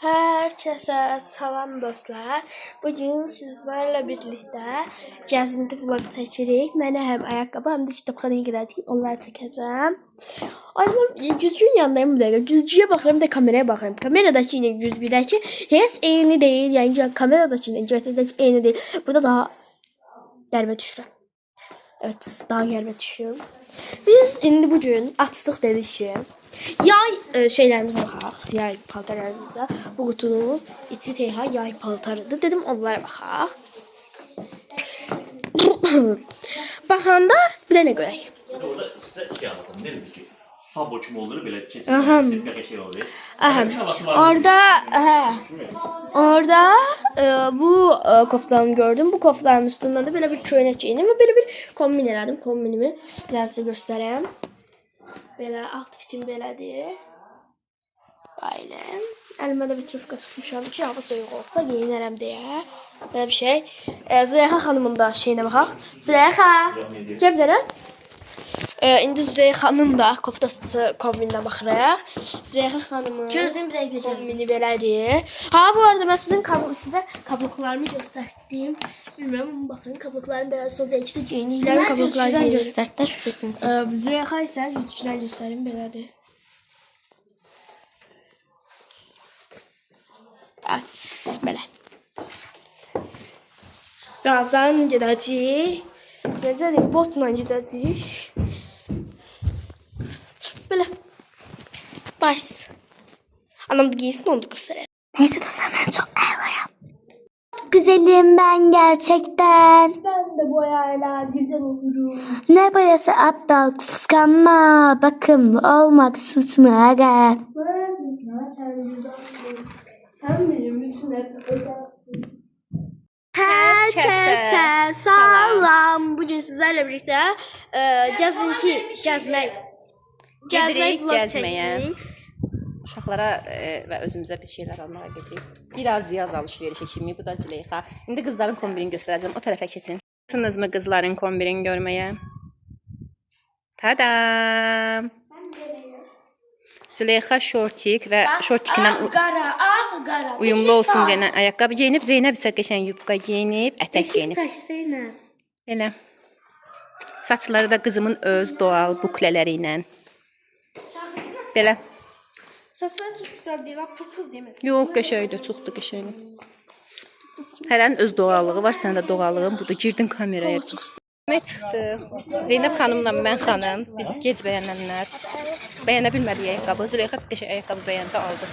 Herkese salam dostlar. Bugün sizlerle birlikte gəzinti vlog çəkirik. Mənə həm ayaqqabı, həm də kitabxanaya girədik. Onları çəkəcəm. Aydın güzgün yanındayım bu dəqiqə. Güzgüyə baxıram da kameraya baxıram. Kameradakı ilə güzgüdəki heç eyni deyil. Yəni kameradakı ilə gerçəkdəki eyni deyil. Burada daha qəribə düşürəm. Evet, daha qəribə düşürüm. Biz indi bugün açdıq dedik ki, yay şeylerimize baxaq, yay paltarlarımıza. Bu qutunun içi teyha yay paltarıdır. Dedim onlara baxaq. Baxanda bir də nə görək? Orada sizə şey anlatım. Ne dedi ki? Sabo kimi olur belə keçir. Sirkə şey olur. Orada bu koftanı gördüm. Bu koftanın üstündən də belə bir köynək geyindim və belə bir kombin elədim. Kombinimi biraz sizə göstərəm. Belə outfitim belədir. Böyle. Əlimə də vitrovka tutmuşam ki, hava soyuq olsa geyinərəm deyə. Belə bir şey. Züleyxa xanımın da şeyinə baxaq. Züleyxa, gəl bir dənə. İndi Züleyxanın da koftası kombininə baxırıq. Züleyxa xanımın kombini belədir. Ha, bu arada mən sizə kabloqlarımı göstərdim. Bilmirəm, baxın, kabloqlarım belə söz ekşidə geyindiklərim kabloqlar geyinir. Züleyxa isə yüzüklər göstərim belədir. Evet, belə. Birazdan gedəcəyik. Necədir? Botla gedəcəyik. Böyle. Baş. Anam da giysin, onu da gösterelim. Neyse dostlar, ben çok ağlayam. Güzelim ben gerçekten. Ben de bu ayarlar güzel olurum. Ne boyası aptal, kıskanma. Bakımlı olmak suç mu aga? Sen benim için hep özelsin. Herkese salam. Bugün sizlerle birlikte gezməyə Uşaqlara və özümüzə bir şeylər almağa gedirik. Biraz yaz alış-verişi kimi. Bu da Züleyxa. İndi qızların kombinini göstərəcəm. O tərəfə keçin. Sınız mı qızların kombinini görməyə? Tadam! Züleyxa şortik və şortikindən uyumlu olsun deyən ayaqqabı geyinib. Zeynəb isə qəşəng yubka geyinib, ətək geyinib. Elə. Saçları da qızımın öz doğal buklələri ilə. Belə. Saçların çok güzel değil. Pırpız değil mi? Yox, qəşəngdir, çoxdur qəşəngdir. Hərənin öz doğallığı var, sənin də doğallığın budur. Girdin kameraya. Məhməd çıxdı. Zeynəb xanımla mən xanım, biz gec bəyənənlər. Bəyənə bilmədik ayaqqabı. Züleyxa qəşəng ayaqqabı bəyəndə aldı.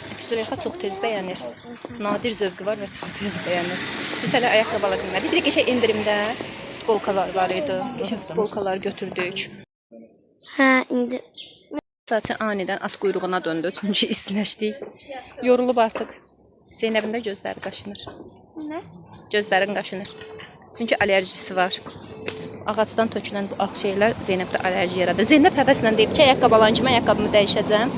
Çünki Züleyxa çox tez bəyənir. Nadir zövqü var və çox tez bəyənir. Biz hələ ayaqqabı ala bilmədik. Bir də qəşəng endirimdə futbolkalar var idi. Qəşəng futbolkalar götürdük. Ha, indi. Saçı anidən at quyruğuna döndü. Çünki istiləşdik. Yorulub artıq. Zeynəbin də gözləri qaşınır. Nə? Gözlərin qaşınır. Çünki alerjisi var. Ağacdan tökülən bu ağ şeylər Zeynəbdə alerji yaradır. Zeynəb həvəslə deyir ki, ayaqqabı alan kimi ayaqqabımı dəyişəcəm.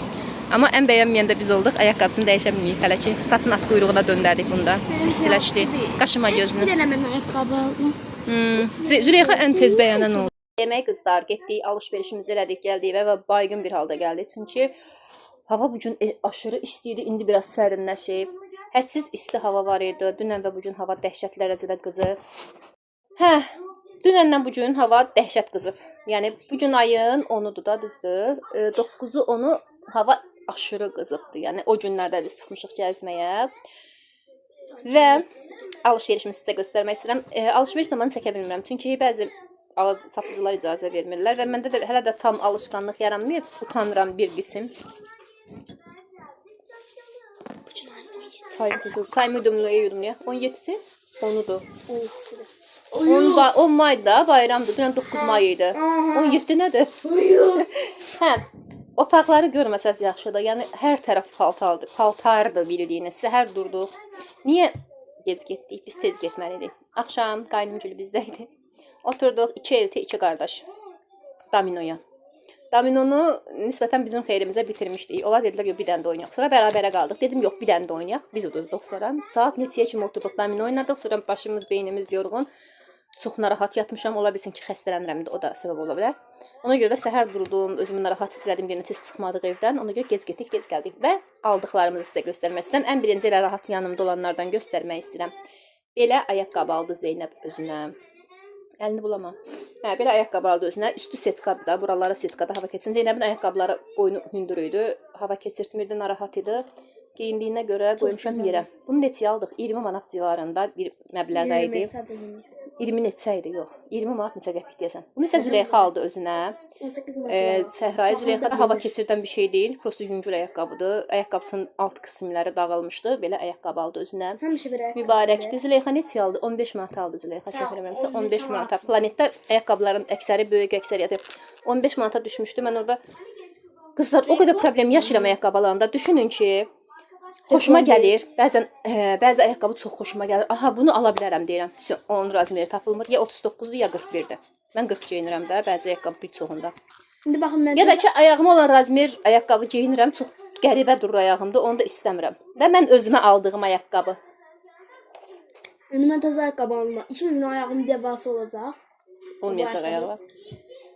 Amma ən bəyənməyən də biz olduq. Ayaqqabısını dəyişə bilməyib hələ ki. Saçın at quyruğuna döndərdik bunda. İstiləşdi. Qaşıma gözünü. Bir dənə mən ayaqqabı aldım. Züleyxa ən tez bəyənən oldu. Demək qızlar, getdik, alış-verişimizi elədik, gəldik və baygın bir halda gəldik. Çünki hava bugün aşırı isti idi, indi biraz sərinləşib. Hədsiz isti hava var idi. Dünən və bugün hava dəhşətli dərəcədə qızıb. Dünəndən bugün hava dəhşət qızıb. Yəni bugün ayın 10-udur da, düzdür? 9-u 10-u hava aşırı qızıbdır. Yəni o günlərdə biz çıxmışıq gəzməyə. Və alış-verişimi sizə göstərmək istəyirəm. Alış-veriş zamanı çəkə bilmirəm. Çünki bəzi satıcılar icazə vermirlər və məndə də hələ də tam alışqanlıq yaranmayıb. Utanıram bir qism. Çay müdümlüyə yudum ya. 17-si? 10-udur. 10 mayda bayramdır. Dünən 9 may idi. 17 nədir? Otaqları görməsəz yaxşıdır. Yəni hər tərəf paltardır bildiyiniz. Səhər durduq. Niyə gec getdik? Biz tez getməliydik. Axşam qaynımgil bizdəydi. Oturduq 2 elti 2 qardaş Dominoya. Dominonu nisbətən bizim xeyrimizə bitirmişdik. Onlar dedilər, yox bir dənə də oynayaq. Sonra bərabərə qaldıq. Dedim, yox bir dənə də oynayaq. Biz uduzduq sonra. Saat neçəyə kimi oturduk domino oynadık. Sonra başımız, beynimiz yorğun. çox narahat yatmışam. Ola bilsin ki, xəstələnirəm də, o da səbəb ola bilər. Ona görə də səhər durdum, özümü narahat hiss elədim, yenə tez çıxmadıq evdən. Ona görə gec getdik, gec gəldik və aldıqlarımızı sizə göstərmək istəyirəm. Ən birinci elə rahat yanımda olanlardan göstərmək istəyirəm. Belə ayaqqabı aldı Zeynəb özünə. Əlini bulama. Hə, belə ayaqqabı aldı özünə. Üstü setkadır da, buraları setkada hava keçsin. Zeynəbin ayaqqabıları boynu hündür idi. Hava keçirtmirdi, narahat idi. Geyindiyinə görə qoymuşam yerə. Bunu neçəyə aldıq? 20 manat civarında bir məbləğ idi. 20 neçə idi? Yox. 20 manat neçə qəpik deyəsən. Bunu isə Züleyxa aldı özünə. 18 manat. Səhrayı Züleyxa da hava keçirdən bir şey deyil. Prosta yüngül ayaqqabıdır. Ayaqqabısının alt qismləri dağılmışdı. Belə ayaqqabı aldı özünə. Həmişə belə ayaqqabı. Mübarəkdir. Züleyxa neçə aldı? 15 manat aldı Züleyxa. Səhv eləmirəmsə 15 manata. Planetdə ayaqqabıların əksəri böyük əksəriyyəti 15 manata düşmüşdü. Mən orada qızlar o qədər problem yaşayıram ayaqqabı alanda. Düşünün ki, xoşuma gəlir. Bəzi ayaqqabı çox xoşuma gəlir. Aha, bunu ala bilərəm deyirəm. Onun razmeri tapılmır. Ya 39-dur, ya 41-dir. Mən 40 geyinirəm də, bəzi ayaqqabı bir çoxunda. İndi baxın mən Ya da ki, ayağıma olan razmer ayaqqabı geyinirəm, çox qəribə durur ayağımda, onu da istəmirəm. Və mən özümə aldığım ayaqqabı. İndi mən təzə ayaqqabı aldım. 2 gün ayağım devası olacaq. Olmayacaq ayağı.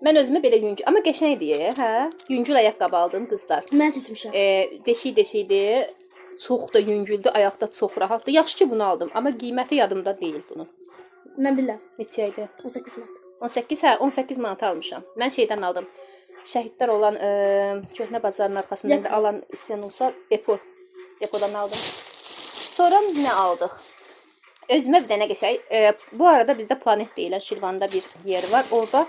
Mən özümə belə yüngül, amma qəşəngdir, hə? Yüngül ayaqqabı aldım qızlar. Mən seçmişəm. Deşik-deşikdir. Çox da yüngüldür, ayaqda çox rahatdır. Yaxşı ki, bunu aldım, amma qiyməti yadımda deyil bunun. Mən bilirəm. Neçə idi? 18 manat. 18 manat almışam. Mən şeydən aldım. Şəhidlər olan köhnə bazarın arxasında da alan istəyən olsa depodan aldım. Sonra nə aldıq? Özümə bir dənə qəşəng. Bu arada bizdə Planet deyilən Şirvanda bir yer var. Orada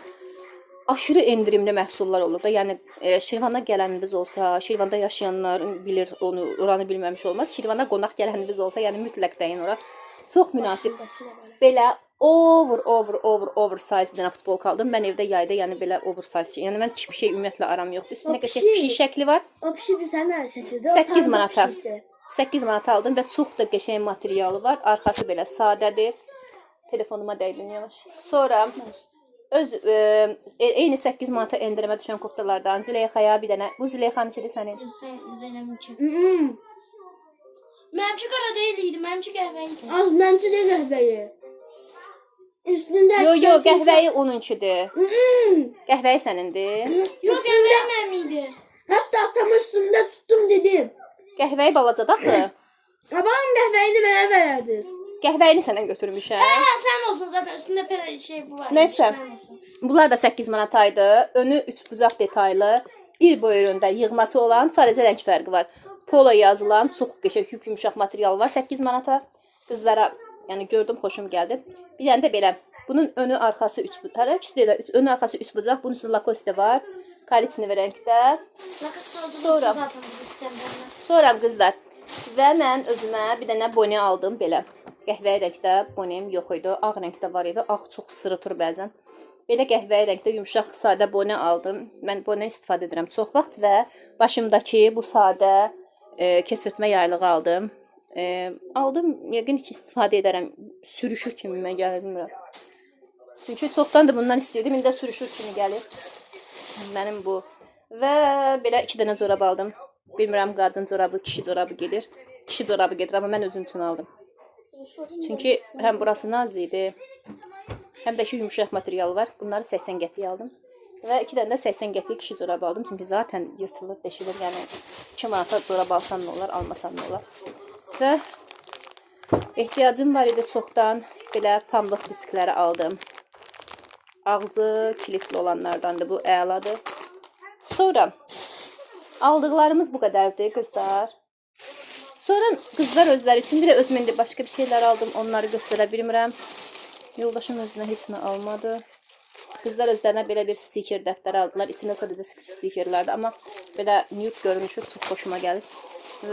aşırı endirimli məhsullar olur da. Yəni Şirvana gələniniz olsa, Şirvanda yaşayanlar bilir onu, oranı bilməmiş olmaz. Şirvana qonaq gələniniz olsa, yəni mütləq dəyin ora. Çox münasib. Belə oversize bir dənə futbolka aldım. Mən evdə yayda, yəni belə oversize şey. Yəni mən bir şey ümumiyyətlə aram yoxdur. Üstünə qəşəng pişik şəkli var. O pişik bir sən nə şəkildə? 8 manata. 8 manata aldım və çox da qəşəng materialı var. Arxası belə sadədir. Telefonuma dəydin yavaş. Sonra eyni 8 manata endirmə düşən koftalardan Züleyxaya bir dənə. Bu Züleyxanın içidir sənin. Zeynəbin. Mənimki qara deyil idi, mənimki qəhvəyi. Az mənimki də qəhvəyi. Üstündə Yo, qəhvəyi onunkidir. Qəhvəyi sənindir. Yox, qəhvəyi mənim idi. Hətta atamın üstündə tutdum dedim. Qəhvəyi balacadır axı. Babam qəhvəyini mənə verərdiniz. Qəhvəyini sənə götürmüşəm. Hə, sən olsun zaten üstündə belə şey bu var. Nəysə. Sən olsun. Bunlar da 8 manataydı. Önü 3 bucaq detaylı. Bir boyunda yığması olan, sadəcə rəng fərqi var. Polo yazılan, çox qəşəng yumşaq material var. 8 manata. Qızlara, yəni gördüm, xoşum gəldi. Bir dənə də belə. Bunun önü arxası 3 bucaq. Hələ ikisi də önü arxası 3 bucaq. Bunun üstündə Lacoste var. Karitsini rəngdə. Sonra qızlar. Və mən özümə bir dənə bone aldım belə. Qəhvəyi rəngdə bonem yox idi. Ağ rəngdə var idi. Ağ çox sırıtır bəzən. Belə qəhvəyi rəngdə yumşaq sadə bone aldım. Mən bone istifadə edirəm çox vaxt və başımdakı bu sadə keçirtmə yaylığı aldım. Aldım, yəqin ki istifadə edərəm. Sürüşür kimi mən gəlir bilmirəm. Çünki çoxdan da bundan istəyirdim. İndi də sürüşür kimi gəlir. Mənim bu. Və belə 2 dənə corab aldım. Bilmirəm qadın corabı, kişi corabı gedir. Kişi corabı gedir, amma mən özüm üçün aldım. Çünki həm burası naz idi, həm də ki yumşaq material var. Bunları 80 qəpik aldım. Və 2 dənə də 80 qəpik kişi corabı aldım. Çünki zaten yırtılır, deşilir. Yəni 2 manata corab alsan nə olar, almasan nə olar. Və ehtiyacım var idi çoxdan. Belə pamlıq diskləri aldım. Ağzı kilitli olanlardandır. Bu əladır. Sonra aldıqlarımız bu qədərdir qızlar. Sonra qızlar özləri üçün bir də özümün də başqa bir şeylər aldım. Onları göstərə bilmirəm. Yoldaşım özünə heç nə almadı. Qızlar özlərinə belə bir stiker dəftəri aldılar. İçində sadəcə stikerlərdir. Amma belə nude görünüşü çox xoşuma gəlir.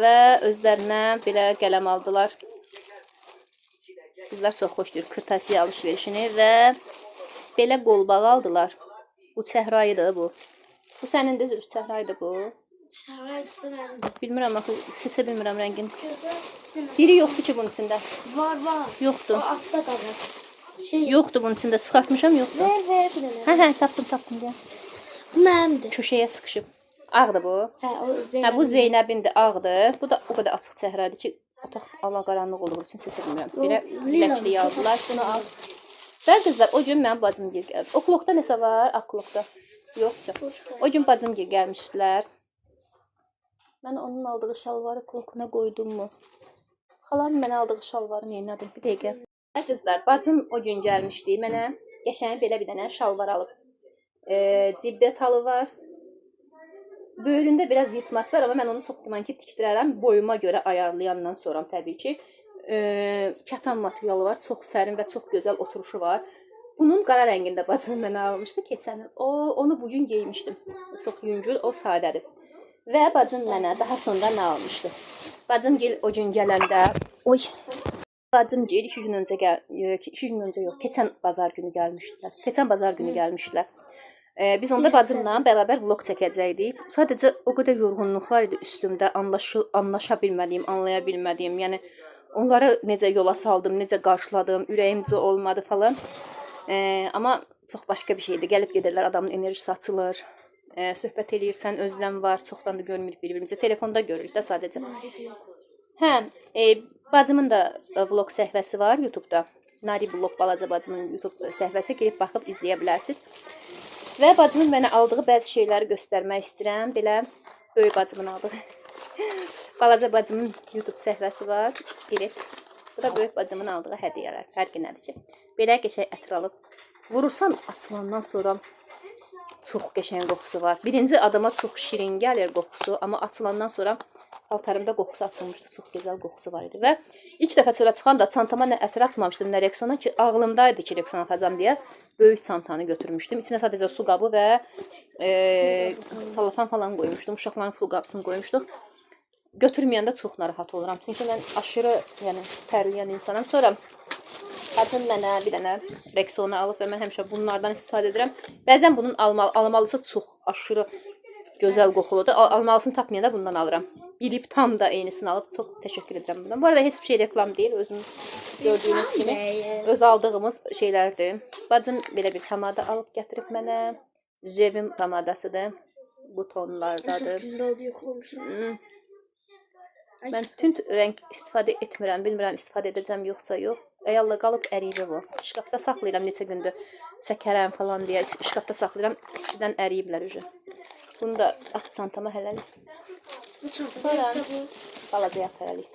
Və özlərinə belə qələm aldılar. Qızlar çox xoşdur kırtasiye alışverişini və belə qolbağı aldılar. Bu çəhrayıdır bu. Bu sənindir, Zülf, çəhrayıdır bu. Şərayıcısı mənimdir. Bilmirəm, axı seçə bilmirəm rəngin. Biri yoxdur ki bunun içində. Var. Yoxdur. O altda qalır. Yoxdur bunun içində. Çıxartmışam, yoxdur. Ver bir dənə. Hə, tapdım deyə. Bu mənimdir. Köşəyə sıxışıb. Ağdır bu. Hə, o Zeynəbin. Hə, bu Zeynəbindir, ağdır. Bu da o qədər açıq çəhrayıdır ki, otaq ala qaranlıq olduğu üçün seçə bilmirəm. Belə biləkliyi aldılar. Bunu al. Və qızlar, o gün mənim bacım gil gəldi. O klokda nəsə var? Ağ klokda. Yoxsa. O gün bacım gil gəlmişdilər. Mən onun aldığı şalvarı klokuna qoydum mu? Xalam mənə aldığı şalvarı neyinədim? Bir dəqiqə. Qızlar, bacım o gün gəlmişdi. Mənə qəşəng belə bir dənə şalvar alıb. Cib detalı var. Böyründə biraz yırtmaç var, amma mən onu çox güman ki tikdirərəm. Boyuma görə ayarlayandan sonra təbii ki. Kətan materialı var. Çox sərin və çox gözəl oturuşu var. Bunun qara rəngində bacım mənə almışdı keçən il. Onu bugün geymişdim. Çox yüngül, o sadədir. Və bacım mənə daha sonra nə almışdı? Bacım gel o gün gələndə, bacım gel 2 gün öncə yox, keçən bazar günü gəlmişdilər. Biz onda bacımla bərabər vlog çəkəcəkdik. Sadəcə o qədər yorğunluq var idi üstümdə, anlaşa bilmədiyim, anlaya bilmədiyim. Yəni onları necə yola saldım, necə qarşıladım, ürəyimcə olmadı falan. Amma çox başqa bir şeydir. Gəlib gedirlər, adamın enerjisi açılır. Söhbət eləyirsən, özləm var, çoxdan da görmürük bir-birimizə. Telefonda görürük də sadəcə. Bacımın da vlog səhifəsi var YouTube-da. Nari Vlog balaca bacımın YouTube səhifəsi, girib baxıb izləyə bilərsiniz. Və bacımın mənə aldığı bəzi şeyləri göstərmək istəyirəm. Belə böyük bacımın aldığı. Balaca bacımın YouTube səhifəsi var. Girib. Bu da böyük bacımın aldığı hədiyyələr. Fərqi nədir ki? Belə qəşəng ətir alıb. Vurursan açılandan sonra çox qəşəng qoxusu var. Birinci adama çox şirin gəlir qoxusu, amma açılandan sonra paltarımda qoxusu açılmışdı. Çox gözəl qoxusu var idi və ilk dəfə çölə çıxanda çantama nə ətir atmamışdım, nə Rexona ki, ağlımdaydı ki, Rexona atacam deyə böyük çantanı götürmüşdüm. İçinə sadəcə su qabı və salafan falan qoymuşdum. Uşaqların pul qabısını qoymuşduq. Götürməyəndə çox narahat oluram. Çünki mən aşırı, yəni tərləyən insanam. Sonra bacım mənə bir dənə Rexona alıb və mən həmişə bunlardan istifadə edirəm. Bəzən bunun almalısı çox aşırı gözəl qoxuludur. Almalısını tapmayanda bundan alıram. Bilib tam da eynisini alıb çox təşəkkür edirəm bundan. Bu arada heç bir şey reklam deyil. Özüm gördüyünüz kimi öz aldığımız şeylərdir. Bacım belə bir pomada alıb gətirib mənə. Jevim pomadasıdır. Bu tonlardadır. Çok güzel yoxlamışım. Mən tünd rəng istifadə etmirəm. Bilmirəm istifadə edəcəm yoxsa yox. Əyalla qalıb əriyir bu. Şkafda saxlayıram neçə gündür çəkərəm falan deyə. Şkafda saxlayıram. İstidən əriyiblər ücə. Bunu da at çantama hələlik. Sonra balaca yat hələlik.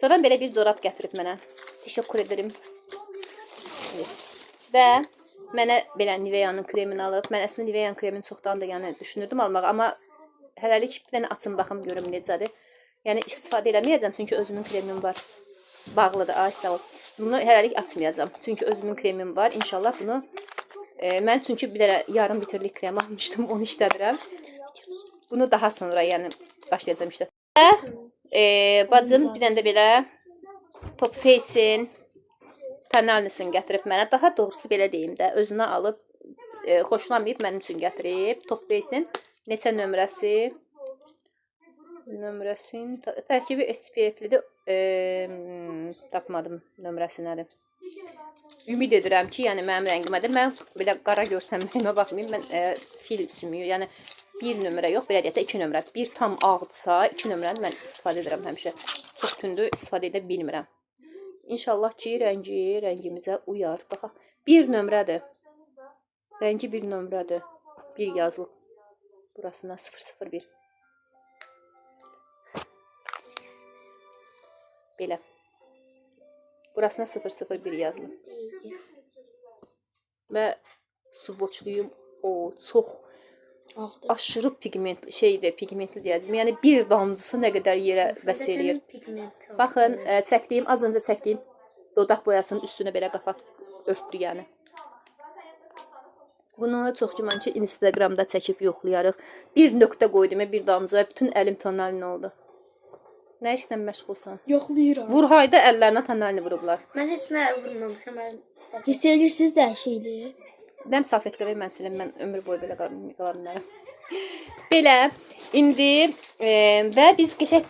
Sonra belə bir corab gətirib mənə. Təşəkkür ederim. Və mənə belə Nivea'nın kremini alıb. Mən əslində Nivea'nın kremini çoxdan da yəni düşünürdüm almağı. Amma hələlik bir dənə açım baxım görüm necədir. Yəni istifadə eləməyəcəm çünki özümün kremim var. Bağlıdır, ay sağ ol. Bunu hələlik açmayacağam. Çünki özümün kremim var. İnşallah bunu mən çünki bir dənə yarım litrlik krem almışdım. Onu işlədirəm. Bunu daha sonra yəni başlayacağam işlətməyə. Bacım bir dənə də belə Top Face'in tonalnisini gətirib mənə. Daha doğrusu belə deyim də, özünə alıb xoşlamayıb mənim üçün gətirib. Top Face'in neçə nömrəsi? Nömrəsinin tərkibi SPF-lidir. Tapmadım nömrəsi nədir. Ümid edirəm ki, yəni mənim rəngimədir. Mən belə qara görsəm rəngimə baxmayayım. Mən fil sümüyü, yəni bir nömrə yox, belə deyək də 2 nömrə. Bir tam ağdırsa, 2 nömrəni mən istifadə edirəm həmişə. Çox tündü istifadə edə bilmirəm. İnşallah ki, rəngimizə uyar. Baxaq, bir nömrədir. Rəngi bir nömrədir. Bir yazılıb. Burasına 001. Belə. Burasına 001 yazılıb. Və suvoçluyum. O, çox aşırı pigmentli şeydir, pigmentli deyəcəm. Yəni bir damcısı nə qədər yerə bəs eləyir. Baxın, az öncə çəkdiyim dodaq boyasının üstünə belə qapat örtdür yəni. Bunu çox güman ki Instagramda çəkib yoxlayarıq. Bir nöqtə qoydum, bir damcı, bütün əlim tonalin oldu. Nə işlə məşğulsan? Yoxlayıram. Vurhayda əllərinə tonalini vurublar. Mən heç nə vurmamışam. Hiss edirsiniz də şeydir. Nəm salfetka ver, mən silim, mən ömür boyu belə qala bilərəm. Belə, indi və biz qəşək,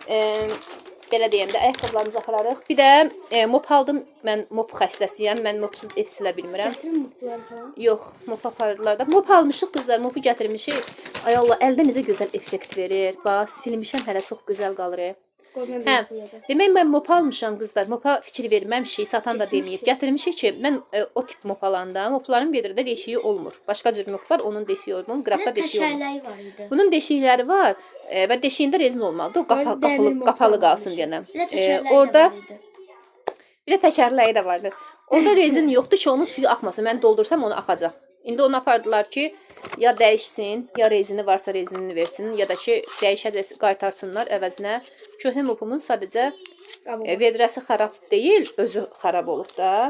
belə deyəm də, ayaqqabılarımızı axararıq. Bir də mop aldım, mən mop xəstəsiyəm, mən mopsuz ev silə bilmirəm. Gətirin mopları falan. Yox, mop aparırlar da. Mop almışıq qızlar, mopu gətirmişik. Ay Allah, əldə necə gözəl effekt verir. Bax, silmişəm, hələ çox gözəl qalır. Qoyma Hə. bir qoyacağam. Demək mən mop almışam qızlar. Mopa fikir verməmişik, satan da deməyib. Gətirmişik ki, mən o tip mop alanda mopların bir də deşiyi olmur. Başqa cür mop var, onun deşiyi olmur, qıraqda deşiyi olmur. Təşərləri var idi. Bunun deşikləri var və deşiyində rezin olmalıdır. O qapalı qalsın deyənə. Orada bir də təkərləri də vardı. Orada rezin yoxdur ki, onun suyu axmasın. Mən doldursam onu axacaq. İndi onu apardılar ki, ya dəyişsin, ya rezini varsa rezinini versin, ya da ki, dəyişəcək qaytarsınlar əvəzinə. Köhnə mopumun sadəcə vedrəsi xarab deyil, özü xarab olub da.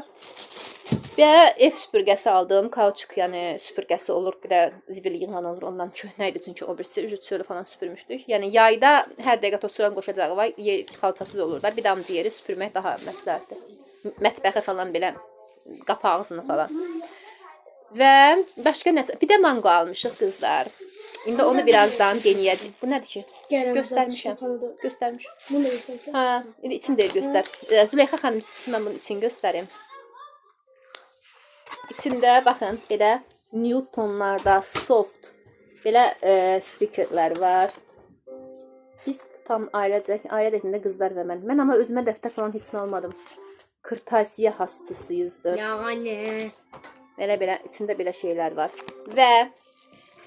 Və ev süpürgəsi aldım, kauçuk, yəni süpürgəsi olur, bir də zibil yığan olur, ondan köhnə idi çünki o birisi çölü falan süpürmüşdük. Yəni yayda hər dəqiqə tosuran qoşacağı var, yer xalçasız olur da, bir damcı yeri süpürmək daha məsləhətdir. Mətbəxə falan belə qapı ağzını falan. Və başqa nəsə, bir də mango almışıq qızlar. İndi onu birazdan denəyəcəyik. Bu nədir ki? Göstərmişəm. Göstərmişəm. Bunu da göstərmişəm. Hə, indi için deyil göstər. Züleyxa xanım istəyir mən bunun için göstərim. İçində baxın belə nude tonlarda soft belə stikerlər var. Biz tam ailəcəkində qızlar və mən. Mən amma özümə dəftər falan heç nə almadım. Kırtasiye hastasıyızdır. Yəni. Belə içində belə şeylər var. Və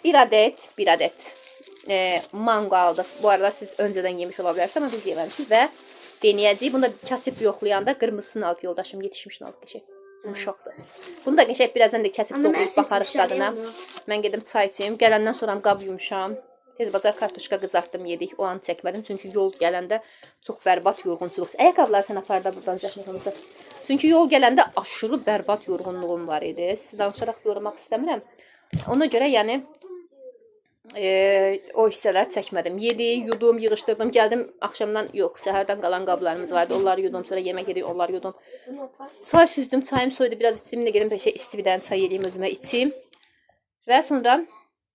bir adet mango aldıq. Bu arada siz öncədən yemiş ola bilərsiniz, amma biz yeməmişik və denəyəcəyik. Bunu da kasıb yoxlayanda qırmızısını alıb yoldaşım yetişmişini alıb qəşəng. Yumşaqdır. Bunu da qəşəng birazdan da kəsib doğrayıb baxarıq dadına. Mən gedim çay içim. Gələndən sonra qab yumşam. Tez bazar kartuşka qızartdım, yedik. O an çəkmədim çünki yol gələndə çox bərbad yorğunçuluq. Ayaqqabıları sən aparda burdan zəhmət olmasa. Çünki yol gələndə aşırı bərbad yorğunluğum var idi. Sizi danışaraq yormaq istəmirəm. Ona görə yəni o hissələr çəkmədim. Yedik, yudum, yığışdırdım, gəldim axşamdan yox, səhərdən qalan qablarımız vardı. Onları yudum, sonra yemək yedik, onları yudum. Çay süzdüm, çayım soydu, biraz içdim, də gedim peşə isti bir dənə çay yeyim özümə içim. Və sonra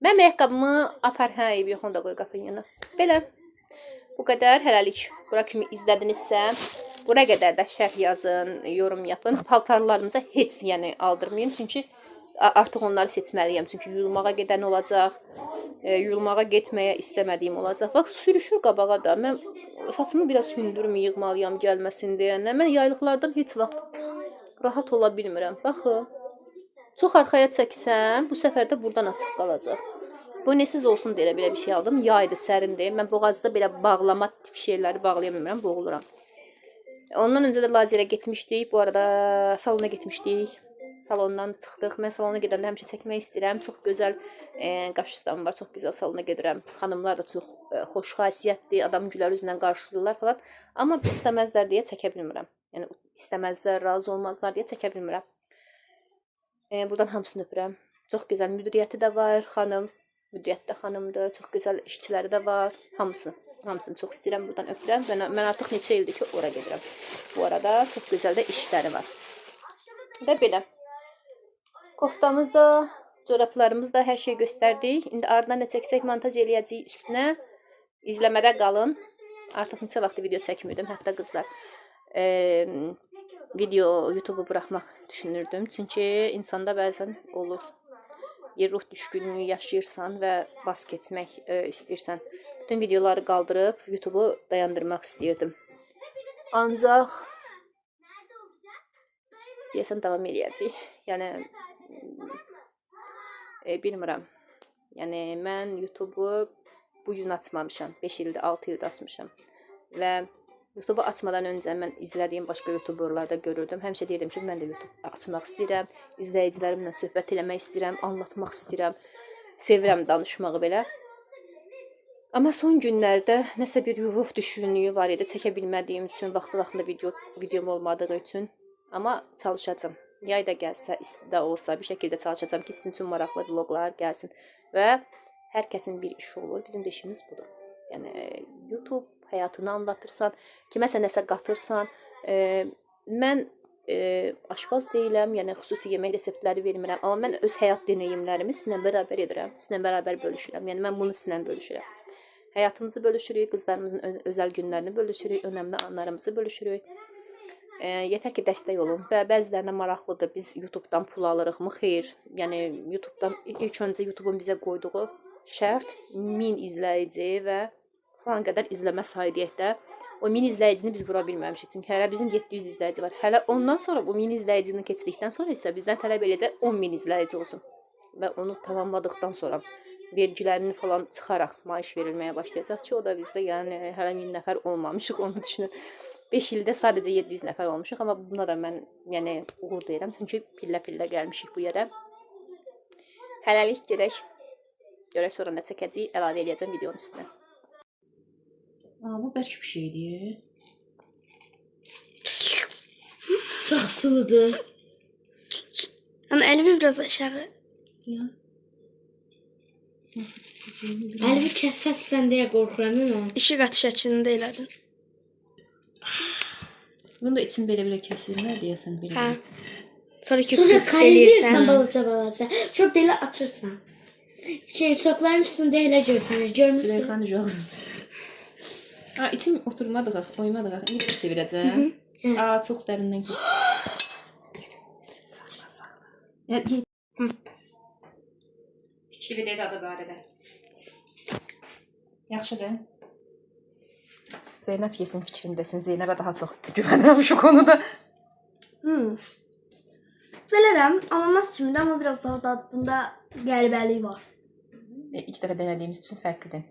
mən ayaqqabımı aparıb yox, onu da qoy qapının yanına. Belə. Bu qədər hələlik. Bura kimi izlədinizsə, bura qədər də şərh yazın, yorum yapın. Paltarlarınıza heç yəni aldırmayın. Çünki artıq onları seçməliyəm. Çünki yuyulmağa gedən olacaq. Yuyulmağa getməyə istəmədiyim olacaq. Bax, sürüşür qabağa da. Mən saçımı biraz hündürmü yığmalıyam gəlməsin deyəndə. Mən yaylıqlardan heç vaxt rahat ola bilmirəm. Baxın. Çox arxaya çəksəm, bu səfər də buradan açıq qalacaq. Bu nəsiz olsun deyə belə bir şey aldım. Yaydı, sərindir. Mən boğazda belə bağlama tip şeyləri bağlaya bilmirəm, boğuluram. Ondan öncə də lazerə getmişdik. Bu arada salona getmişdik. Salondan çıxdıq. Mən salona gedəndə həmişə çəkmək istəyirəm. Çox gözəl qaş üstəm var. Çox gözəl salona gedirəm. Xanımlar da çox xoş xasiyyətli, adam gülər üzlə qarşılayırlar falan. Amma istəməzlər deyə çəkə bilmirəm. Yəni istəməzlər, razı olmazlar deyə çəkə bilmirəm. Buradan hamısını öpürəm. Çox gözəl müdiriyyəti də var, xanım. Müdiriyyətdə xanımdır. Çox gözəl işçiləri də var. Hamısını çox istəyirəm. Buradan öpürəm. Mən artıq neçə ildir ki, ora gedirəm. Bu arada çox gözəl də işləri var. Və belə. Koftamız da, corablarımız da hər şey göstərdik. İndi ardından nə çəksək montaj eləyəcəyik üstünə. İzləmədə qalın. Artıq neçə vaxt video çəkmirdim. Hətta qızlar. Video YouTube'u buraxmaq düşünürdüm. Çünki insanda bəzən olur. Bir ruh düşkünlüyü yaşayırsan və bas keçmək istəyirsən. Bütün videoları qaldırıb YouTube'u dayandırmaq istəyirdim. Ancaq deyəsən davam eləyəcək. Yəni bilmirəm. Yəni mən YouTube'u bu gün açmamışam. 5 ildir, 6 ildir açmışam. Və YouTube'u açmadan öncə mən izlədiyim başqa YouTuberlarda görürdüm. Həmişə deyirdim ki, mən də YouTube açmaq istəyirəm. İzləyicilərimlə söhbət eləmək istəyirəm, anlatmaq istəyirəm. Sevirəm danışmağı belə. Amma son günlərdə nəsə bir ruh düşkünlüyü var idi. Çəkə bilmədiyim üçün, vaxtında videom olmadığı üçün. Amma çalışacağam. Yay da gəlsə, isti də olsa bir şəkildə çalışacağam ki, sizin üçün maraqlı vloglar gəlsin. Və hər kəsin bir işi olur. Bizim də işimiz budur. Yəni YouTube həyatını anlatırsan, kiməsə nəsə qatırsan. Mən aşpaz deyiləm, yəni xüsusi yemək reseptləri vermirəm. Amma mən öz həyat deneyimlərimi sizinlə bərabər edirəm, sizinlə bərabər bölüşürəm. Yəni mən bunu sizinlə bölüşürəm. Həyatımızı bölüşürük, qızlarımızın özəl günlərini bölüşürük, önəmli anlarımızı bölüşürük. Yetər ki, dəstək olun və bəzilərinə maraqlıdır. Biz YouTube-dan pul alırıqmı? Xeyr. Yəni YouTube-dan ilk öncə YouTube-un bizə qoyduğu şərt 1000 izləyici və falan qədər izləmə saydiyyətdə o 1000 izləyicini biz vura bilməmişik. Çünki hələ bizim 700 izləyici var. Hələ ondan sonra bu 1000 izləyicini keçdikdən sonra isə bizdən tələb edəcək 10.000 izləyici olsun. Və onu tamamladıqdan sonra vergilərini falan çıxaraq maaş verilməyə başlayacaq ki, o da bizdə yəni hələ 1000 nəfər olmamışıq, onu düşünün. 5 ildə sadəcə 700 nəfər olmuşuq, amma buna da mən yəni uğur deyirəm. Çünki pillə-pillə gəlmişik bu yerə. Hələlik gedək. Görək sonra nə çəkəcəyik, əlavə edəcəm videonun üstünə. Bu bərk bir şeydir. Çox suludur. Hani elimi biraz aşağı. Ya. Nasıl kesəcəyimi bilmirəm. Əlimi kəssəsən deyə qorxuram mən. İşıq atış şəklində elədin. Bunu da için belə-belə kəsirlər deyəsən belə. Hə. Sonra Sonra kare edirsən eləyirsən. balaca. Sonra belə açırsan. Sokların üstündə elə görsən. Görmüsün. Süleyxan uşaqsız. İçim oturmadıq, oymadıq. İndi bir çevirəcəm. Çox dərindən ki. Fikri deyil adı barədə. Yaxşıdır. Zeynəb yesin fikrindəsin. Zeynəbə daha çox güvənirəm şu konuda. Belə də ananas kimidir, amma biraz daha dadında qəribəlik var. İlk dəfə denədiyimiz üçün fərqlidir.